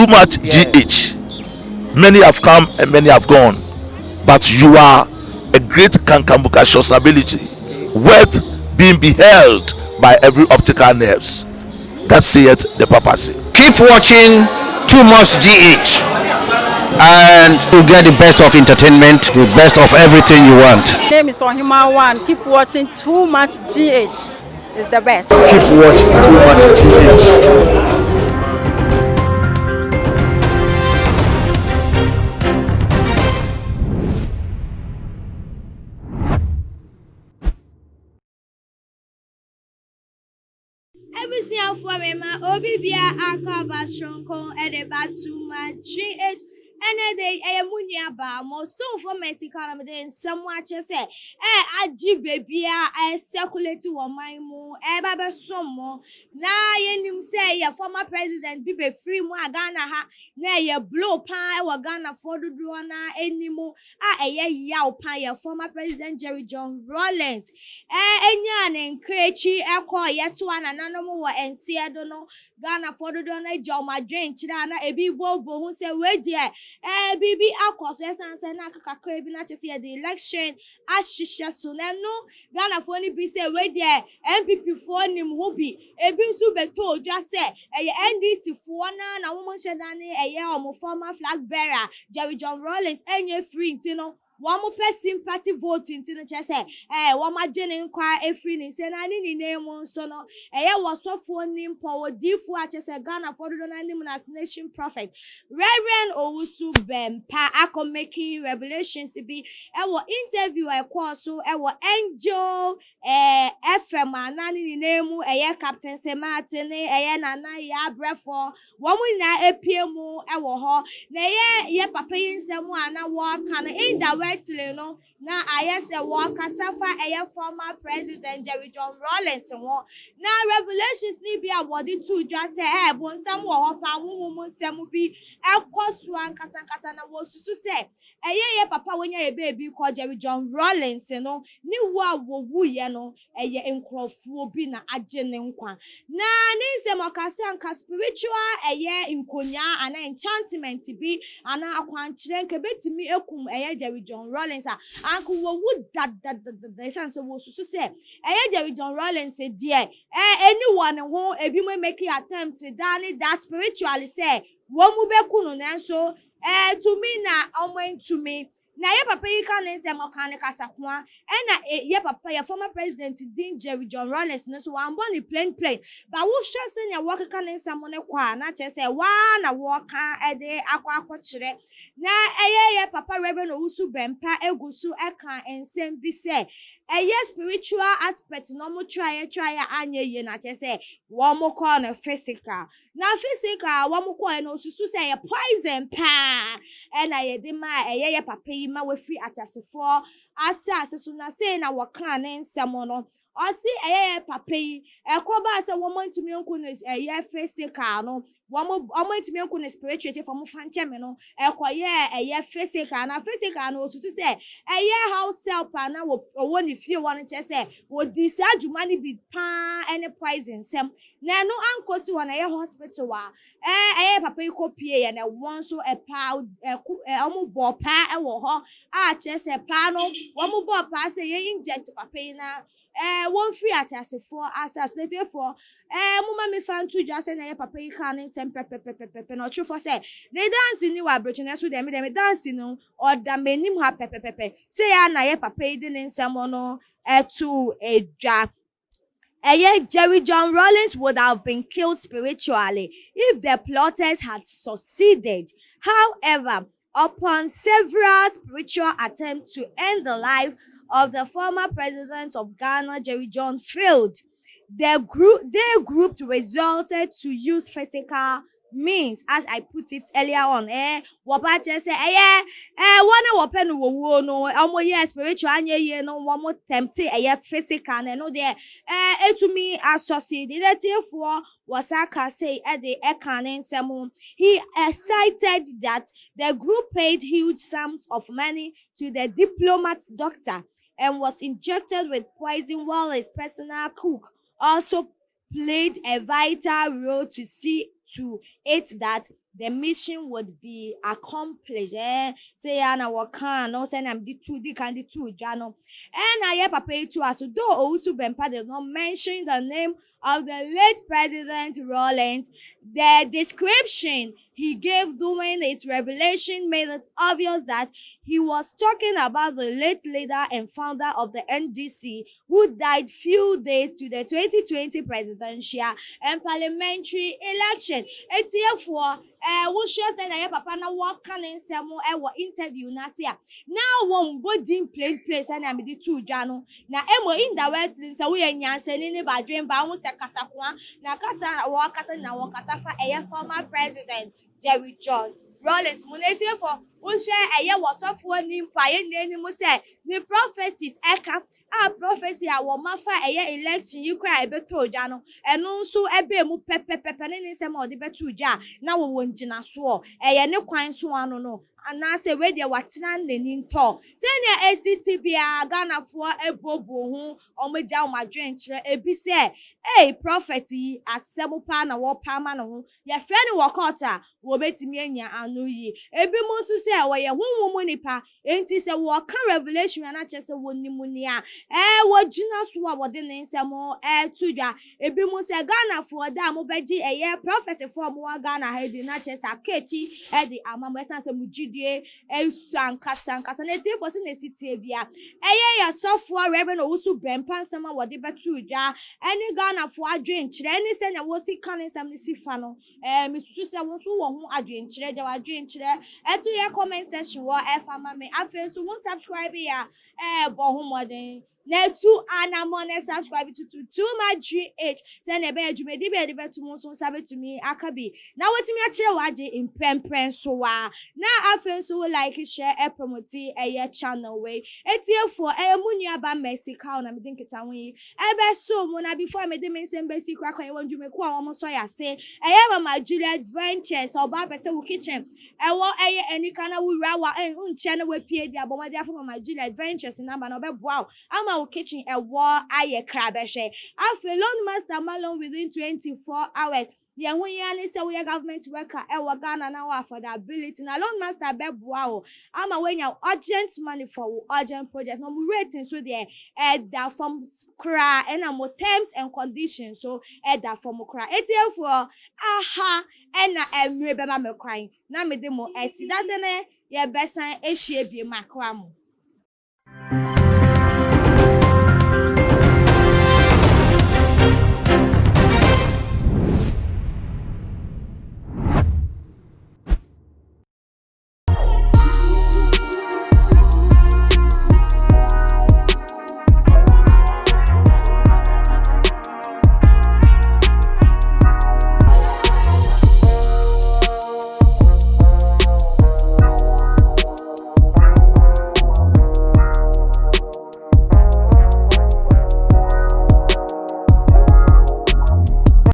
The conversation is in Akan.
too much GH. Many have come and many have gone, but you are a great kankamukashos ability, worth being beheld by every optical nerves. That saith the papacy. Keep watching Too Much GH, and you'll get the best of entertainment, the best of everything you want. My name is Ohima One. Keep watching Too Much GH. It's the best. Keep watching Too Much GH. For me, my Obibia Akaba Stronko and about Too Much GH. And they a munya ba mo so for Mexico and someone just say aji baby I circulate to my mo baba some na yenim say ya former president be free mo Ghana ha na ye blow pan wa Ghana for do na animo yaw pan ya former president Jerry John Rawlings enya ne nkrechi ekọ ye to anananom wo ense do no Ghana for do na joma dwen kira na ebi bobo hu say we die bibi akọso esanse na kakakra bi na chese the election ashisha so na no Ghana for ni bi say we there MPP for nim ho bi ebi nsu beto odwa say NDC for na wo mo hyedane omo former flag bearer Jerry John Rawlings enye free ntino one more sympathy voting to the chess, one more genuine quiet a free in Senani name on sono, was so for name power deep watches a Ghana for the name as nation prophet. Reverend Owusu Bempa Ako making revelations to be our interview a course so our angel FM nani name Captain Sematine nana ya brefo one we na APMO ho na ye papa yin semu ana walk can in the no na ayese waka safa former president Jerry John Rawlings won na revelations ni bi awodi tu just say bonsam wo ho pa wo nsem bi ekoso ankasa na wo susu say ye papa wonya ye baby called Jerry John Rawlings no ni wo wuye no enkrofo bi na agene nkwa na ni nsem okase anka spiritual nkonya ana enchantment bi ana akwankyere nke betimi ekum Jerry John Rawlings uncle wo that sense wo so say Jerry John Rawlings say dear anyone who ebi mo make attempt that spiritually say wo mu beku no nanso to me na omo to me na ye papa yi kan nsem okan kasa ko na ye papa ye former president Dean Jerry John Rawlings no so wan born plain but wo hwe se ne wo kan nsem ne kwa na che se wa na wo kan de akwa kire na ye papa Reverend Owusu Bempa egusu kan nsem bi se spiritual aspect no mo try anye ye na che se wo mo call na physical wo mo call no susu say poison pa na ye de ma ye papa yi ma we free atasefo asa so na say na wo kan nsem no o si papa yi ekoba say wo mo ntumi nku no physical no womo ntumi nku no spiritual for mo fanche me no ekoye physical no osusu say house help na wo ni fie won che say wo di sa adwuma ni bi pa any poison sem na no ankosi won hospital wa papa yi kopie ye na won so pa omo bo pa wo ho che say pa no womo bo pa say ye inject papa yi na one free atasefo assassinated for mama me fan to just say papa yi kan nsem pepe no true for say they dance ni wa broche na so dem dance no or da menim ha pepe say ya na ye papa yi de nsem no to eja Jerry John Rawlings would have been killed spiritually if the plotters had succeeded. However, upon several spiritual attempts to end the life of the former president of Ghana, Jerry John, failed. Their group resulted to use physical means, as I put it earlier on. Wapa say one wapen wo no spiritual anye no one more tempted physical no there to me associated for Wasaka say the ekanen semu. He cited that the group paid huge sums of money to the diplomat doctor and was injected with poison while his personal cook also played a vital role to see to it that the mission would be accomplished. Say na waka no say na the two the can the two jano. And I papa to us though also Bempa did not mention the name of the late President Rawlings. The description he gave during its revelation made it obvious that he was talking about the late leader and founder of the NDC who died few days to the 2020 presidential and parliamentary election. Therefore, we sure say na papa na work kan nsem interview na say now one body plain place na me di two jano na emo indirectly say we nyanse ni badwen ba hu se kasa kwa na kasa wo kasa fa former president Jerry John Rawlings munete for we share wasofo ni mpaye ni mu say ni prophecies eka a prophecy a wo mafa election yi kra ebeto ja no eno nso ebe mu pepepepe ne nsem odi beto ja na wo ngina so ne kwan so ano no anase we de watena nani nto se ne ACT bia Ghana fo ebobo hu omagya omadwen kire ebi se prophet yi asem pa na wo pa ma no ye fe ne wo kota wo betimi anya anu yi ebi mu nso se wo ye hunwu mu nipa enti se wo ka revelation na chese wo nimu ni a wo gina so a wo de ne nsem tudwa ebi mu se Ghana fo da mo beji prophet fo mo Ghana ha di na chese akechi di amamo esanse mu gidie sankasa na tie for se na sitie bia ya sofo Reverend Owusu Bempa nsem a wo de betudwa eni Ghana fo adwen kire eni se na wo si kan nsem ni sifa no misusu se wo so wo ho adwen kire ja adwen kire etu ye comment section wo fama me afen so won subscribe ya bo ho modern na tu anamone subscribe to too much GH say na be adwumedi be de betum so sabe to me akabi na wetumi akire waje impempen so wa na afen so like share promote channel way etiefo munua ba Mexico na me think it awon ebe so mo na before me de me nsem be si kwa kwa won dwume ko awon so ya se Mama Juliet Ventures oba pese wo kitchen ewo enika na wura wa nche na we pie dia bo ma dia for Mama Juliet Ventures number no be boa ama kitchen aye crabeshe Loan Master Malone within 24 hours ye hu ya ni say we government worker Ghana na wa affordability na Loan Master be boa o ama when you urgent money for urgent project no rating so there that from kra and mo terms and conditions so that from kra for aha and emre be ma me kwan na me de mo esi that say ne ye besan ehie bi makwa mo